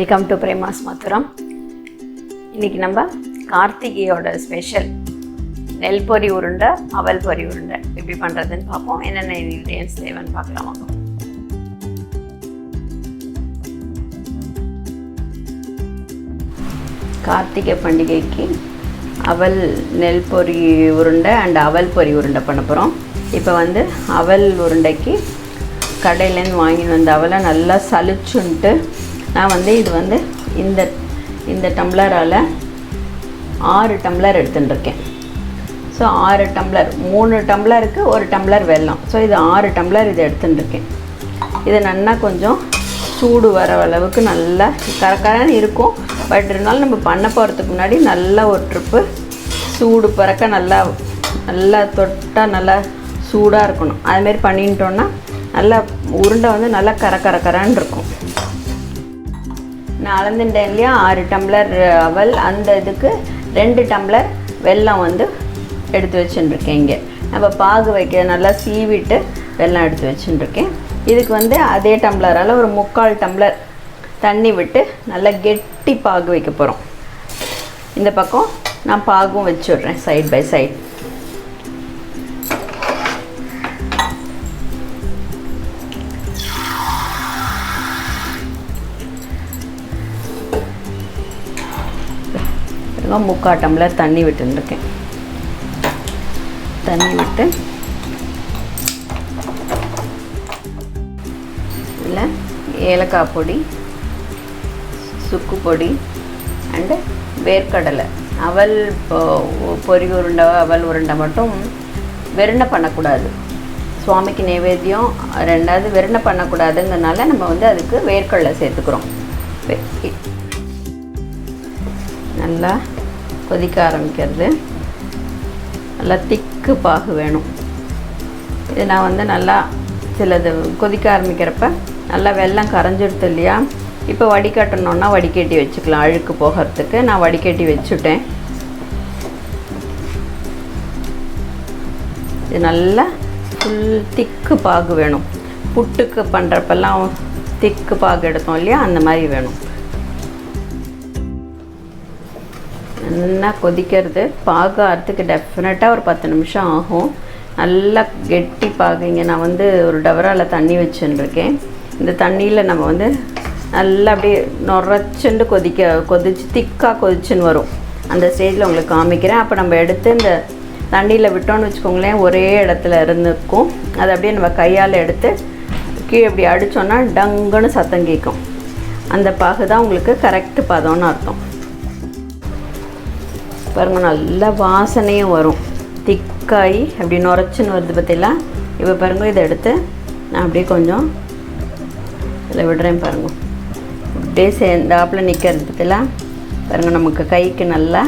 Welcome to Prema's மதுரம். இன்றைக்கி நம்ம கார்த்திகையோட special நெல் பொரி உருண்டை, அவல் பொரி உருண்டை எப்படி பண்ணுறதுன்னு பார்ப்போம். என்னென்ன இன்க்ரீடியன்ஸ் தேவைன்னு பார்க்கலாம். கார்த்திகை பண்டிகைக்கு அவல் நெல் பொரி உருண்டை அண்ட் அவல் பொரி உருண்டை பண்ண போகிறோம். இப்போ அவல் உருண்டைக்கு கடையிலேருந்து வாங்கிட்டு வந்த அவலை நல்லா சலிச்சுன்ட்டு நான் இது இந்த டம்ளரால் 6 டம்ளர் எடுத்துட்டுருக்கேன். ஸோ 6 டம்ளர், 3 டம்ளருக்கு 1 டம்ளர் வெல்லம். ஸோ இது 6 டம்ளர் இது எடுத்துட்டுருக்கேன். இது நல்லா கொஞ்சம் சூடு வர அளவுக்கு நல்லா கரக்கரன்னு இருக்கும். பட் இருந்தாலும் நம்ம பண்ண போகிறதுக்கு முன்னாடி நல்லா ஒரு ட்ரிப்பு சூடு பறக்க நல்லா தொட்டால் நல்லா சூடாக இருக்கணும். அதுமாரி பண்ணிட்டோன்னா நல்லா உருண்டை நல்லா கரன்னு இருக்கும். நான் அளந்துட்டேன் இல்லையா, 6 டம்ளர் அவல், அந்த இதுக்கு 2 டம்ளர் வெல்லம் எடுத்து வச்சுட்டுருக்கேன். இங்கே நம்ம பாகு வைக்க நல்லா சீவிட்டு வெல்லம் எடுத்து வச்சுட்டுருக்கேன். இதுக்கு அதே டம்ளரால் ஒரு 3/4 டம்ளர் தண்ணி விட்டு நல்லா கெட்டி பாகு வைக்க போகிறோம். இந்த பக்கம் நான் பாகும் வச்சுட்றேன் சைட் பை சைட். பாருங்க, 3/4 டம்ளர் தண்ணி விட்டுருக்கேன். தண்ணி விட்டு இதில் ஏலக்காய் பொடி, சுக்கு பொடி அண்டு வேர்க்கடலை. அவல் பொரி உருண்டை, அவல் உருண்டை மட்டும் வெறுணை பண்ணக்கூடாது. சுவாமிக்கு நைவேத்தியம். 2வது வெறுணை பண்ணக்கூடாதுங்கிறதுனால நம்ம அதுக்கு வேர்க்கடலை சேர்த்துக்கிறோம். நல்லா கொதிக்க ஆரம்பிக்கிறது. நல்லா திக்கு பாகு வேணும். இது நான் நல்லா சிலது கொதிக்க ஆரம்பிக்கிறப்ப நல்லா வெல்லம் கரைஞ்சிடுது இல்லையா, இப்போ வடிகட்டணுன்னா வடிகட்டி வச்சுக்கலாம். அழுக்கு போகிறதுக்கு நான் வடிகட்டி வச்சுட்டேன். இது நல்லா ஃபுல் திக்கு பாகு வேணும். புட்டுக்கு பண்ணுறப்பெல்லாம் திக்கு பாகு எடுத்தோம் இல்லையா, அந்த மாதிரி வேணும். நல்லா கொதிக்கிறது. பாகு ஆகிறதுக்கு டெஃபினட்டாக ஒரு 10 நிமிஷம் ஆகும். நல்லா கெட்டி பாகு. இங்கே நான் ஒரு டவரால் தண்ணி வச்சுருக்கேன். இந்த தண்ணியில் நம்ம நல்லா அப்படியே நுரைச்சுண்டு கொதிச்சு திக்காக கொதிச்சுன்னு வரும். அந்த ஸ்டேஜில் உங்களுக்கு காமிக்கிறேன். அப்போ நம்ம எடுத்து இந்த தண்ணியில் விட்டோன்னு வச்சுக்கோங்களேன், ஒரே இடத்துல இருந்துக்கும். அதை அப்படியே நம்ம கையால் எடுத்து கீழே இப்படி அடித்தோன்னா டங்குன்னு சத்தம் கேட்கும். அந்த பாகு தான் உங்களுக்கு கரெக்டு பதம்னு அர்த்தம். பாருங்கள், நல்ல வாசனையும் வரும். திக்காய் அப்படி நுரைச்சின்னு வருது பார்த்தீங்களா. இப்போ பாருங்கள், இதை எடுத்து நான் அப்படியே கொஞ்சம் இதில் விடுறேன். பாருங்கள், அப்படியே சேர்ந்தாப்பில் நிற்கிறது பார்த்தீங்களா. பாருங்கள், நமக்கு கைக்கு நல்லா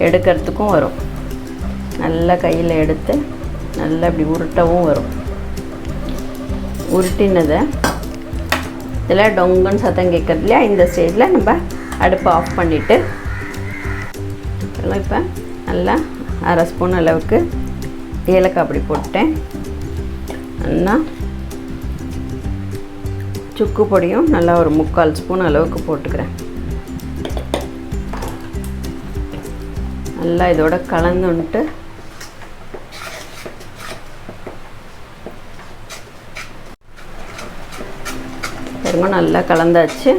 எடுக்கிறதுக்கும் வரும். நல்லா கையில் எடுத்து நல்லா அப்படி உருட்டவும் வரும். உருட்டினதை இதில் டொங்குன்னு சத்தம் கேட்குறது இல்லையா, இந்த ஸ்டேஜில் நம்ம அடுப்பை ஆஃப் பண்ணிவிட்டு இப்போ நல்லா 1/2 ஸ்பூன் அளவுக்கு ஏலக்காய் அப்படி போட்டேன். நல்லா சுக்கு பொடியும் நல்லா ஒரு 3/4 ஸ்பூன் அளவுக்கு போட்டுக்கிறேன். நல்லா இதோட கலந்துன்ட்டு ரொம்ப நல்லா கலந்தாச்சு.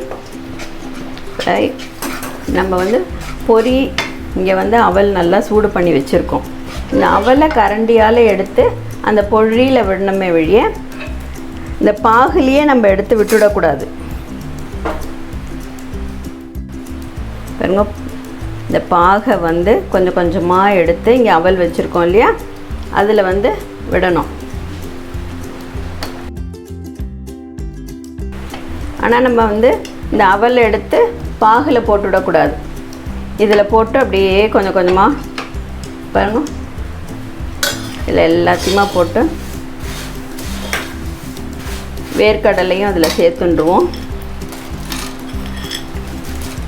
நம்ம பொரி இங்கே அவல் நல்லா சூடு பண்ணி வச்சுருக்கோம். இந்த அவலை கரண்டியால் எடுத்து அந்த பொழியில் விடணுமே வழிய இந்த பாகுலேயே நம்ம எடுத்து விட்டுவிடக்கூடாது. பாருங்க, இந்த பாகை கொஞ்சம் கொஞ்சமாக எடுத்து இங்கே அவல் வச்சுருக்கோம் இல்லையா, அதில் விடணும். ஆனால் நம்ம இந்த அவல் எடுத்து பாகில் போட்டு விடக்கூடாது. இதில் போட்டு அப்படியே கொஞ்சம் கொஞ்சமாக பாருங்க, இதில் எல்லாத்தையுமா போட்டு வேர்க்கடலையும் அதில் சேர்த்துண்டுருவோம்.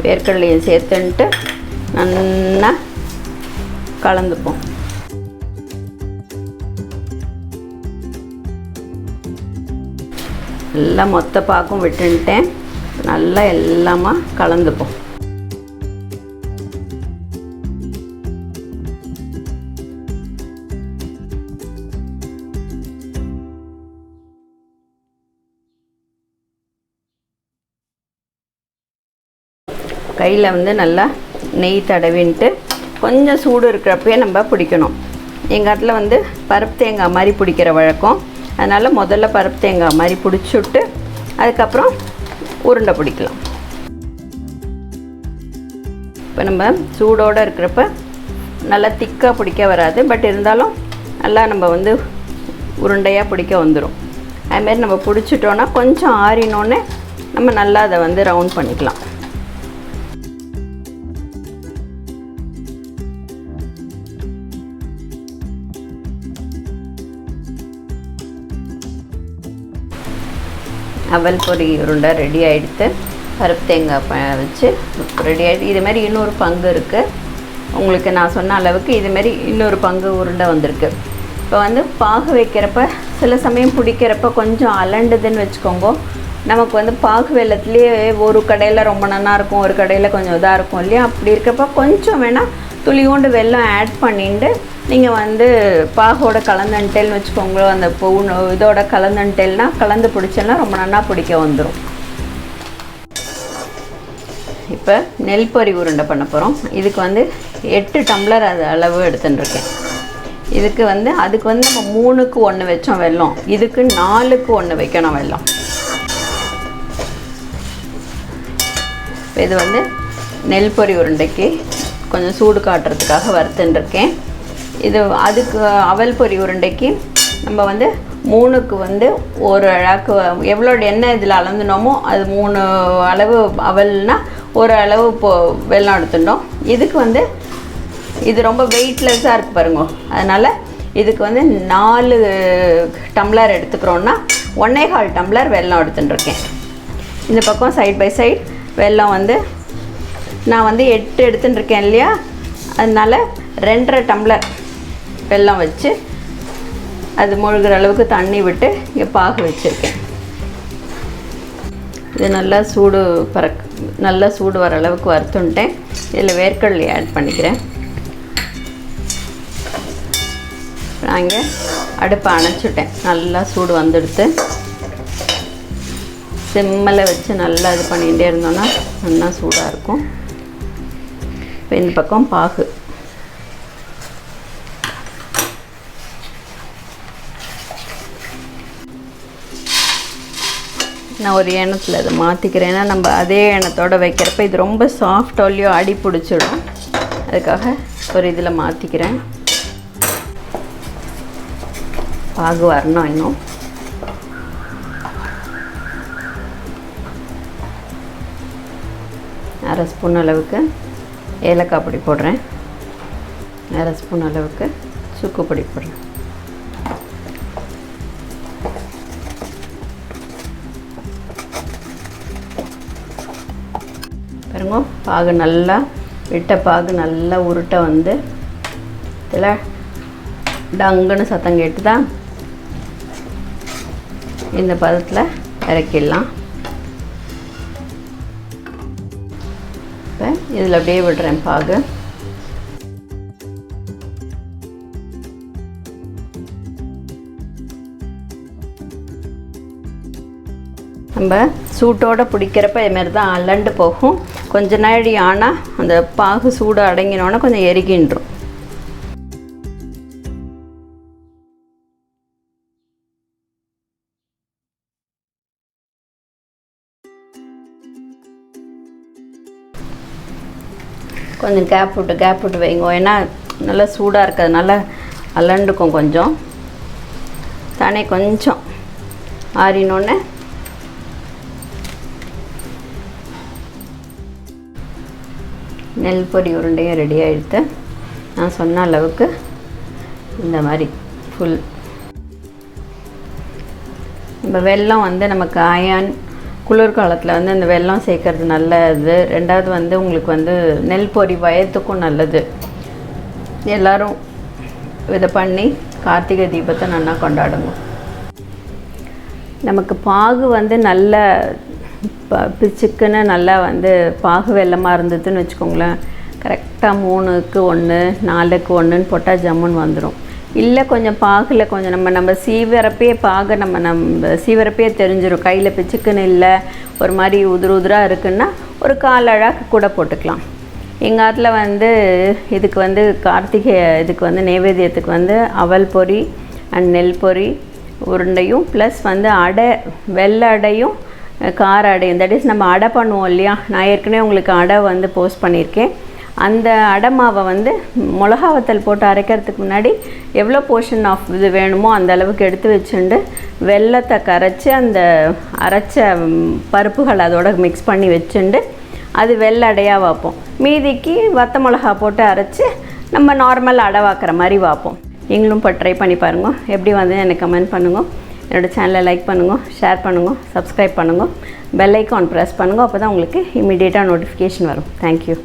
வேர்க்கடலையும் சேர்த்துன்ட்டு நல்லா கலந்துப்போம். எல்லாம் மொத்த பாக்கும் விட்டுட்டேன். நல்லா எல்லாமா கலந்துப்போம். கையில் வந்து நல்லா நெய் தடவின்ட்டு கொஞ்சம் சூடு இருக்கிறப்பயே நம்ம பிடிக்கணும். எங்கள் இடத்துல வந்து பருப்பு தேங்காய் மாதிரி பிடிக்கிற வழக்கம். அதனால் முதல்ல பருப்பு தேங்காய் மாதிரி பிடிச்சுட்டு அதுக்கப்புறம் உருண்டை பிடிக்கலாம். இப்போ நம்ம சூடோடு இருக்கிறப்ப நல்லா திக்காக பிடிக்க வராது. பட் இருந்தாலும் நல்லா நம்ம வந்து உருண்டையாக பிடிக்க வந்துடும். அதுமாரி நம்ம பிடிச்சிட்டோன்னா கொஞ்சம் ஆறினோன்னே நம்ம நல்லா அதை வந்து ரவுண்ட் பண்ணிக்கலாம். அவல் பொரி உருண்டை ரெடி ஆகிடுத்து. பருப்பு தேங்காய் வச்சு ரெடி ஆகிடுது. இதுமாரி இன்னொரு பங்கு இருக்குது. உங்களுக்கு நான் சொன்ன அளவுக்கு இதுமாரி இன்னொரு பங்கு உருண்டை வந்திருக்கு. இப்போ வந்து பாகு வைக்கிறப்ப சில சமயம் பிடிக்கிறப்ப கொஞ்சம் அலண்டுதுன்னு வச்சுக்கோங்க. நமக்கு வந்து பாகு வெள்ளத்துலேயே ஒரு கடையில் ரொம்ப நல்லா இருக்கும், ஒரு கடையில் கொஞ்சம் இதாக இருக்கும் இல்லையா? அப்படி இருக்கப்போ கொஞ்சம் வேணால் துளியோண்டு வெல்லம் ஆட் பண்ணிட்டு நீங்கள் வந்து பாகோட கலந்துன்ட்டேல்னு வச்சுக்கோங்களோ. அந்த இதோட கலந்துன்ட்டேல்னா கலந்து பிடிச்சேன்னா ரொம்ப நல்லா பிடிக்க வந்துடும். இப்போ நெல் பொரி உருண்டை பண்ண போகிறோம். இதுக்கு வந்து 8 டம்ளர் அது அளவு எடுத்துட்டுருக்கேன். இதுக்கு வந்து அதுக்கு வந்து நம்ம 3க்கு 1 வச்சோம் வெல்லம். இதுக்கு 4க்கு 1 வைக்கணும் வெல்லம். இது வந்து நெல் பொரி உருண்டைக்கு கொஞ்சம் சூடு காட்டுறதுக்காக வறுத்துட்டுருக்கேன். இது அதுக்கு அவல் பொரி உருண்டைக்கு நம்ம வந்து 3க்கு வந்து ஒரு அழகு எவ்வளோ எண்ணெய் இதில் அளந்துனோமோ அது 3 அளவு அவல்னால் ஒரு அளவு வெல்லம் எடுத்துட்டோம். இதுக்கு வந்து இது ரொம்ப வெயிட்லெஸ்ஸாக இருக்குது பாருங்க. அதனால் இதுக்கு வந்து 4 டம்ளர் எடுத்துக்கிறோன்னா 1.25 டம்ளர் வெல்லம் எடுத்துட்டுருக்கேன். இந்த பக்கம் சைட் பை சைட் வெல்லம் வந்து நான் வந்து 8 எடுத்துட்டுருக்கேன் இல்லையா? அதனால் 2.5 டம்ளர் வெல்லம் வச்சு அது முழுகிற அளவுக்கு தண்ணி விட்டு இங்கே பாகு வச்சுருக்கேன். இது நல்லா நல்லா சூடு வர அளவுக்கு வறுத்துன்ட்டேன். இதில் வேர்க்கடலை ஆட் பண்ணிக்கிறேன். நான் இங்கே அடுப்பை அணைச்சிட்டேன். நல்லா சூடு வந்துடுத்து. சிம்மில் வச்சு நல்லா இது பண்ணிகிட்டே இருந்தோன்னா நல்லா சூடாக இருக்கும். இப்போ இந்த பக்கம் பாகு நான் ஒரு எண்ணத்தில் அதை மாற்றிக்கிறேன். ஏன்னா நம்ம அதே எண்ணத்தோடு வைக்கிறப்ப இது ரொம்ப சாஃப்டாலையோ அடி பிடிச்சிடும். அதுக்காக ஒரு இதில் மாற்றிக்கிறேன். பாகு வரணும். இன்னும் அரை ஸ்பூன் அளவுக்கு ஏலக்காய் பொடி போடுறேன். அரை ஸ்பூன் அளவுக்கு சுக்கு பொடி போடுறேன். பாருங்க, பாகு நல்லா விட்ட பாகு நல்லா உருட்டை வந்து இதில் டங்குன்னு சத்தம் கேட்டு தான் இந்த பதத்தில் இறக்கிடலாம். இப்போ இதில் அப்படியே விடுறேன் பாகு. நம்ம சூட்டோடு பிடிக்கிறப்ப இதுமாரி தான் அலண்டு போகும். கொஞ்ச நாழி ஆனால் அந்த பாகு சூடு அடங்கினோன்னா கொஞ்சம் எரிக்கின்றும். கொஞ்சம் கேப் விட்டு வைங்க. ஏன்னா நல்லா சூடாக இருக்கிறதுனால அலண்டுக்கும். கொஞ்சம் தானே கொஞ்சம் ஆறினோன்னே நெல் பொரி உருண்டையும் ரெடி ஆகிடுது. நான் சொன்ன அளவுக்கு இந்த மாதிரி ஃபுல். நம்ம வெல்லம் வந்து நமக்கு அயன் குளிர்காலத்தில் வந்து அந்த வெல்லம் சேர்க்கறது நல்லது. ரெண்டாவது வந்து உங்களுக்கு வந்து நெல் பொரி வயத்துக்கும் நல்லது. எல்லோரும் இதை பண்ணி கார்த்திகை தீபத்தை நல்லா கொண்டாடுங்க. நமக்கு பாகு வந்து நல்ல பிச்சுக்குன்னு நல்லா வந்து பாகு வெல்லமாக இருந்ததுன்னு வச்சுக்கோங்களேன், கரெக்டாக 3க்கு 1 4க்கு 1ன்னு போட்டால் ஜம்முன்னு வந்துடும். இல்லை கொஞ்சம் பாகில் கொஞ்சம் நம்ம சீவரப்பே பாகை நம்ம சீவரப்பே தெரிஞ்சிடும். கையில் பிச்சுக்குன்னு இல்லை, ஒரு மாதிரி உதிராக இருக்குன்னா ஒரு 1/4 அழகு கூட போட்டுக்கலாம். எங்கள் ஆத்தில் வந்து இதுக்கு வந்து கார்த்திகை இதுக்கு வந்து நைவேத்தியத்துக்கு வந்து அவல் பொரி அண்ட் நெல் பொரி உருண்டையும் ப்ளஸ் வந்து அடை, வெள்ளை அடையும் கார அடையும், தட் இஸ் நம்ம அடை பண்ணுவோம் இல்லையா. நான் ஏற்கனவே உங்களுக்கு அடை வந்து போஸ்ட் பண்ணியிருக்கேன். அந்த அடை மாவை வந்து மிளகா வத்தல் போட்டு அரைக்கிறதுக்கு முன்னாடி எவ்வளோ போர்ஷன் ஆஃப் இது வேணுமோ அந்த அளவுக்கு எடுத்து வச்சுட்டு வெல்லத்தை கரைச்சி அந்த அரைச்ச பருப்புகள் அதோட மிக்ஸ் பண்ணி வச்சுட்டு அது வெள்ளை அடையாக வைப்போம். மீதிக்கு வத்த மிளகா போட்டு அரைச்சி நம்ம நார்மல் அடை வாக்குற மாதிரி வைப்போம். நீங்களும் இப்போ ட்ரை பண்ணி பாருங்க. எப்படி வந்து எனக்கு கமெண்ட் பண்ணுங்க. என்னோடய சேனலை லைக் பண்ணுங்க, ஷேர் பண்ணுங்க, சப்ஸ்கிரைப் பண்ணுங்க, பெல் ஐக்கான் ப்ரெஸ் பண்ணுங்க. அப்போ தான் உங்களுக்கு இமீடியட்டாக நோட்டிஃபிகேஷன் வரும். தேங்க்யூ.